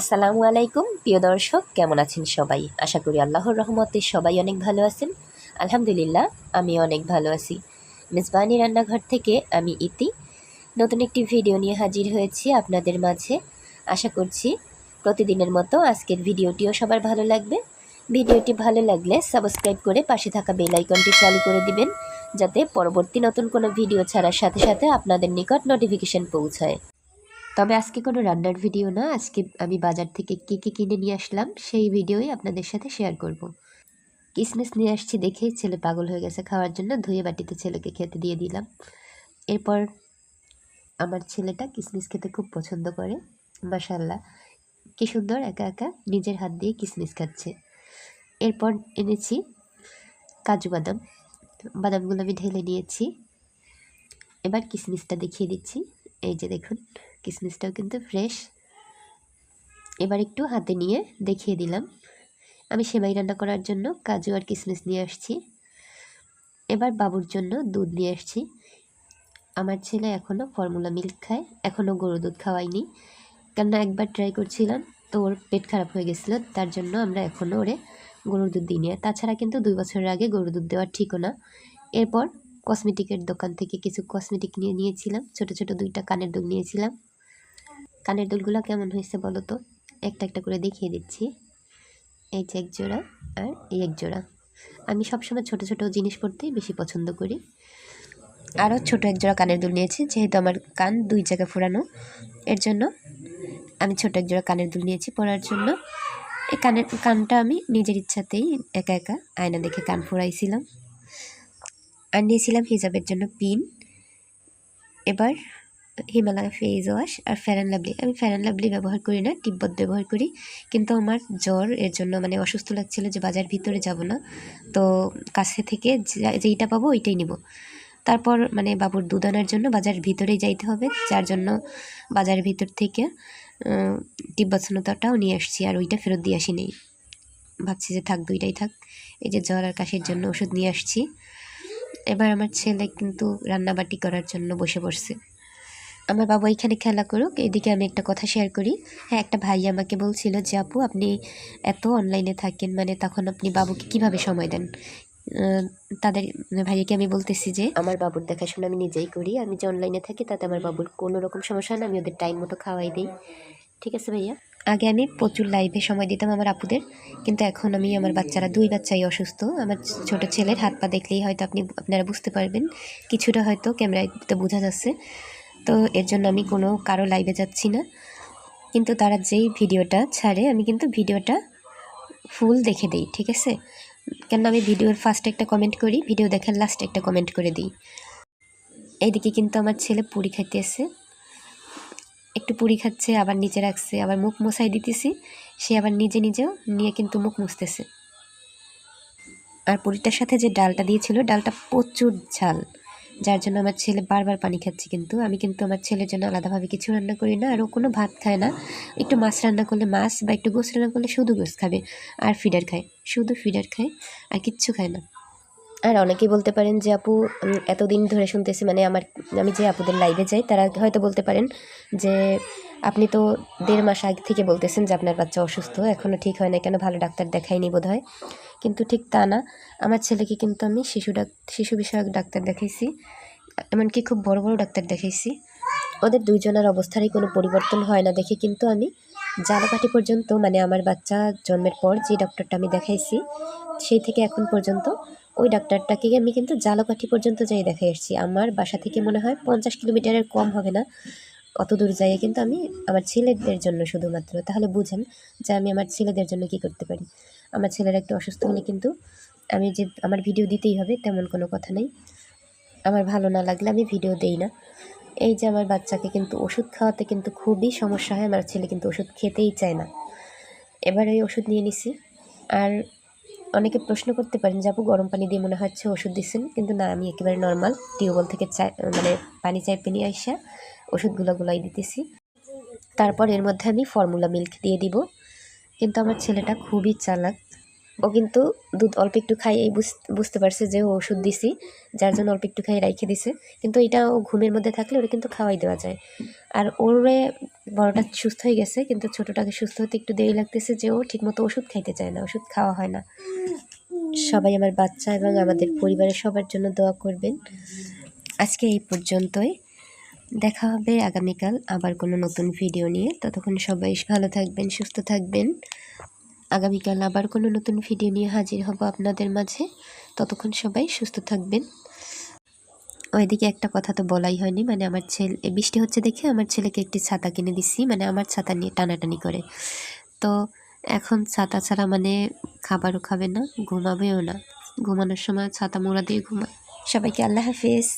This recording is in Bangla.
আসসালামু আলাইকুম প্রিয় দর্শক, কেমন আছেন সবাই? আশা করি আল্লাহর রহমতে সবাই অনেক ভালো আছেন। আলহামদুলিল্লাহ, আমি অনেক ভালো আছি। মেজবানি রান্নাঘর থেকে আমি ইতি নতুন একটি ভিডিও নিয়ে হাজির হয়েছি আপনাদের মাঝে। আশা করছি প্রতিদিনের মতো আজকের ভিডিওটিও সবার ভালো লাগবে। ভিডিওটি ভালো লাগলে সাবস্ক্রাইব করে পাশে থাকা বেল আইকনটি চালু করে দিবেন, যাতে পরবর্তী নতুন কোনো ভিডিও ছাড়ার সাথে সাথে আপনাদের নিকট নোটিফিকেশন পৌঁছায়। তবে আজকে কোনো রান্নার ভিডিও না, আজকে আমি বাজার থেকে কী কী কিনে নিয়ে আসলাম সেই ভিডিওই আপনাদের সাথে শেয়ার করব। কিসমিস নিয়ে আসছি দেখেই ছেলে পাগল হয়ে গেছে খাওয়ার জন্য, ধুয়ে বাটিতে ছেলেকে খেতে দিয়ে দিলাম। এরপর আমার ছেলেটা কিসমিস খেতে খুব পছন্দ করে, মাশাআল্লাহ কি সুন্দর একা একা নিজের হাত দিয়ে কিসমিস খাচ্ছে। এরপর এনেছি কাজু বাদাম, বাদামগুলো আমি ঢেলে নিয়েছি। এবার কিসমিসটা দেখিয়ে দিচ্ছি, এই যে দেখুন কিসমিসটাও কিন্তু ফ্রেশ। এবার একটু হাতে নিয়ে দেখিয়ে দিলাম। আমি সেমাই রান্না করার জন্য কাজু আর কিশমিশ নিয়ে আসছি। এবার বাবুর জন্য দুধ নিয়ে আসছি। আমার ছেলে এখনও ফর্মুলা মিল্ক খায়, এখনও গরুর দুধ খাওয়াইনি, কেননা একবার ট্রাই করছিলাম তো ওর পেট খারাপ হয়ে গেছিলো, তার জন্য আমরা এখনও ওরে গরুর দুধ দিই না। তাছাড়া কিন্তু 2 বছরের আগে গরুর দুধ দেওয়া ঠিকও না। এরপর কসমেটিকের দোকান থেকে কিছু কসমেটিক নিয়ে নিয়েছিলাম, ছোট ছোট 2টা কানের দুল নিয়েছিলাম। কানের দুলগুলো কেমন হয়েছে বলো তো? একটা একটা করে দেখিয়ে দিচ্ছি। এই যে এক জোড়া আর এই এক জোড়া। আমি সবসময় ছোট ছোট জিনিস পরতেই বেশি পছন্দ করি। আরও ছোট এক জোড়া কানের দুল নিয়েছি, যেহেতু আমার কান 2 জায়গা ফোরানো, এর জন্য আমি ছোট এক জোড়া কানের দুল নিয়েছি পরার জন্য। এই কানটা আমি নিজের ইচ্ছাতেই একা একা আয়না দেখে কান ফোরাইছিলাম। আর নিয়েছিলাম হিজাবের জন্য পিন। এবার হিমালয় ফেস ওয়াশ আর ফেয়ার অ্যান্ড লাভলি। আমি ফেয়ার অ্যান্ড লাভলি ব্যবহার করি না, তিব্বত ব্যবহার করি, কিন্তু আমার জ্বর, এর জন্য মানে অসুস্থ লাগছিল যে বাজার ভিতরে যাব না, তো কাছে থেকে যেইটা পাবো ওইটাই নিব। তারপর মানে বাবুর দুধ আনার জন্য বাজার ভিতরেই যাইতে হবে, যার জন্য বাজারের ভিতর থেকে তিব্বত স্নোতাটাও নিয়ে আসছি, আর ওইটা ফেরত দিয়ে আসিনি, ভাবছি যে থাক দুইটাই থাক। এই যে জ্বর আর কাশির জন্য ওষুধ নিয়ে আসছি। এবার আমার ছেলে কিন্তু রান্নাবাটি করার জন্য বসে পড়ছে। আমার বাবা এখানে খেলা করুক, এদিকে আমি একটা কথা শেয়ার করি। হ্যাঁ, একটা ভাই আমাকে বলছিল যে আপু আপনি এত অনলাইনে থাকেন, মানে তখন আপনি বাবুকে কিভাবে সময় দেন? তাদের ভাইয়াকে আমি বলতেছি যে আমার বাবুর দেখাশোনা আমি নিজেই করি। আমি যে অনলাইনে থাকি তাতে আমার বাবুর কোনো রকম সমস্যা না, আমি ওদের টাইম মতো খাওয়াই দিই। ঠিক আছে ভাইয়া? আগে আমি প্রচুর লাইভে সময় দিতাম আমার আপুদের, কিন্তু এখন আমি আমার বাচ্চারা 2 বাচ্চাই অসুস্থ। আমার ছোট ছেলের হাত পা দেখলেই হয়তো আপনারা বুঝতে পারবেন, কিছুটা হয়তো ক্যামেরায় বোঝা যাচ্ছে। তো এর জন্য আমি কোনো কারো লাইভে যাচ্ছি না, কিন্তু তারা যেই ভিডিওটা ছাড়ে আমি কিন্তু ভিডিওটা ফুল দেখে দিই, ঠিক আছে? কেন আমি ভিডিওর ফার্স্টে একটা কমেন্ট করি, ভিডিও দেখার লাস্টে একটা কমেন্ট করে দিই। এইদিকে কিন্তু আমার ছেলে পুরি খাইতেছে, একটু পুরি খাচ্ছে, আবার নিচে রাখছে, আবার মুখ মোছাই দিতেছি, সে আবার নিজেও নিয়ে কিন্তু মুখ মুছতেছে। আর পুরিটার সাথে যে ডালটা দিয়েছিল, ডালটা প্রচুর ঝাল, যার জন্য আমার ছেলে বারবার পানি খাচ্ছে। কিন্তু আমি কিন্তু আমার ছেলের জন্য আলাদাভাবে কিছু রান্না করি না, আর ও কোনো ভাত খায় না। একটু মাছ রান্না করলে মাছ, বা একটু গোস রান্না করলে শুধু গোস খাবে, আর ফিডার খায়, শুধু ফিডার খায়, আর কিচ্ছু খায় না। আর অনেকেই বলতে পারেন যে আপু, এতদিন ধরে শুনতেছি, মানে আমি যে আপুদের লাইভে যাই তারা হয়তো বলতে পারেন যে আপনি তো 1.5 মাস আগে থেকে বলতেছেন যে আপনার বাচ্চা অসুস্থ, এখনও ঠিক হয় না কেন, ভালো ডাক্তার দেখায়নি বোধ হয়। কিন্তু ঠিক তা না, আমার ছেলেকে কিন্তু আমি শিশু বিষয়ক ডাক্তার দেখাইছি, এমনকি খুব বড় বড় ডাক্তার দেখাইছি। ওদের 2 জনের অবস্থারই কোনো পরিবর্তন হয় না দেখে কিন্তু আমি জালাকাঠি পর্যন্ত, মানে আমার বাচ্চা জন্মের পর যে ডক্টরটা আমি দেখাইছি সেই থেকে এখন পর্যন্ত ওই ডাক্তারটাকে আমি কিন্তু জালাকাঠি পর্যন্ত যাই দেখাই আসছি। আমার বাসা থেকে মনে হয় 50 কিলোমিটারের কম হবে না, অত দূর যাই কিন্তু আমি আমার ছেলেদের জন্য শুধুমাত্র। তাহলে বুঝেন যে আমি আমার ছেলেদের জন্য কি করতে পারি। আমার ছেলেরা একটু অসুস্থ হলে কিন্তু আমি যে আমার ভিডিও দিতেই হবে তেমন কোনো কথা নেই, আমার ভালো না লাগলে আমি ভিডিও দেই না। এই যে আমার বাচ্চাকে কিন্তু ওষুধ খাওয়াতে কিন্তু খুবই সমস্যা হয়, আমার ছেলে কিন্তু ওষুধ খেতেই চায় না। এবার এই ওষুধ নিয়ে নিছি। আর অনেকে প্রশ্ন করতে পারেন যে আপু গরম পানি দিয়ে মনে হচ্ছে ওষুধ দিচ্ছেন, কিন্তু না, আমি একেবারে নর্মাল টিউবওয়েল থেকে মানে পানি চাইপে নিয়ে আসা ওষুধগুলো গুলাই দিতেছি। তারপর এর মধ্যে আমি ফর্মুলা মিল্ক দিয়ে দিব। কিন্তু আমার ছেলেটা খুবই চালাক, ও কিন্তু দুধ অল্প একটু খাইয়ে বুঝতে পারছে যে ও ওষুধ দিছি, যার জন্য অল্প একটু খাইয়ে রাইখে দিছে। কিন্তু এটা ও ঘুমের মধ্যে থাকলে ওরা কিন্তু খাওয়াই দেওয়া যায়। আর ওরে বড়টা সুস্থ হয়ে গেছে, কিন্তু ছোটোটাকে সুস্থ হতে একটু দেরি লাগতেছে, যে ও ঠিকমতো ওষুধ খাইতে চায় না, ওষুধ খাওয়া হয় না। সবাই আমার বাচ্চা এবং আমাদের পরিবারের সবার জন্য দোয়া করবেন। আজকে এই পর্যন্তই, দেখা হবে আগামীকাল আবার কোনো নতুন ভিডিও নিয়ে। ততক্ষণ সবাই ভালো থাকবেন, সুস্থ থাকবেন। আগামীকাল আবার কোনো নতুন ভিডিও নিয়ে হাজির হব আপনাদের মাঝে। ততক্ষণ সবাই সুস্থ থাকবেন। ওইদিকে একটা কথা তো বলাই হয়নি, মানে আমার ছেলে, বৃষ্টি হচ্ছে দেখে আমার ছেলেকে একটি ছাতা কিনে দিছি, মানে আমার ছাতা নিয়ে টানাটানি করে। তো এখন ছাতা ছাড়া মানে খাবারও খাবে না, ঘুমাবেও না। ঘুমানোর সময় ছাতা মোড়া দিয়ে ঘুমায়। সবাইকে আল্লাহ হাফেজ।